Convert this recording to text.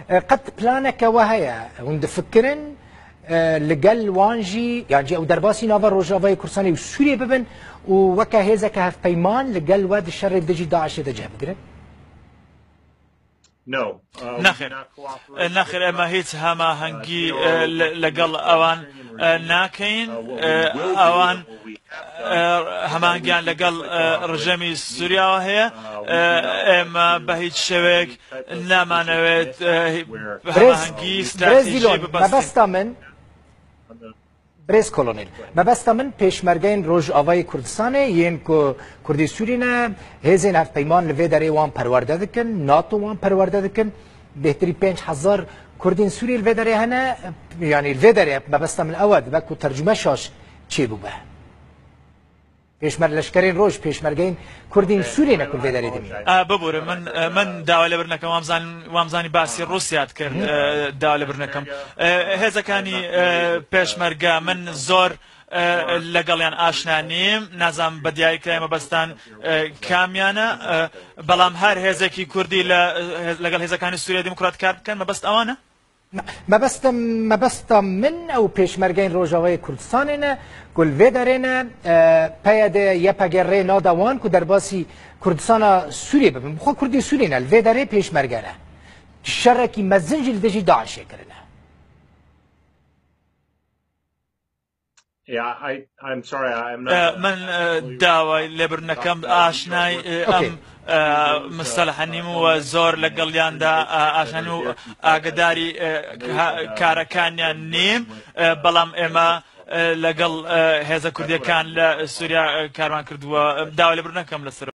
قد بلانك وهي وند فكرن لقل وانجي يعني او درباسي نافا روجافاي كورساني وسوريا ببن ووكا هيزا كهف بيمان لقل واد الشر دجي داعش دجي بقرن ناخر اما هیچ هما هنگی لقل اوان ناكين اوان هما هنگیان لقل رجمي سوريا وهي اما بهيج شوك نما نويت هما هنگي استراتيجي ببستامن بريس كولونيل ما بس من پیشمرگین روج آوای کردستان ین کو کردی سورینه هزین هفت پیمان لوی داری وان پرورده دکن ناتو وان پرورده دکن بهتری 5000 کردین سوری لوی داری هنه یعنی لوی داری ما بس من اول بکو ترجمه شاش چی بوده پیشمر لشکرین روج پیشمرگین کردین سوری نکل لوی داری دمی ببور من داوله برنکم وامزانی باسی روسیات کرد داوله برنکم هزا کانی پیشمرگا من زور لەگەڵیان ئاشنا نیم نازام بەدیایی کرای مەبەستان کامیانە بەڵام هەر هێزێکی کوردی لەگەڵ هێزەکانی سووریا دیموکرات کار بکەن مەبەست ئەوانە مەبەستە من ئەو پێشمەرگەین ڕۆژاوای کوردستانێنە گولڤێ دەرێنە پەیەدە یەپەگەڕێ ناداوان و دەرباسی کوردستانە سووریە ببن بخۆ کوردی سوورینە لڤێ دەرێ پێشمەرگەرە شەڕێکی مەزنجی لە دژی داعشێکردنە من داوای لێبرنەکەم ئاشنای ئەم مستەلەحە نیم و زۆر لەگەڵیاندا ئاشنانی و ئاگداری کارەکانیان نیم بەڵام ئێمە لەگەڵ هێزە کوردیەکان لە سووریا کارمان کردووە داوای لێبرنەکەم لەسەر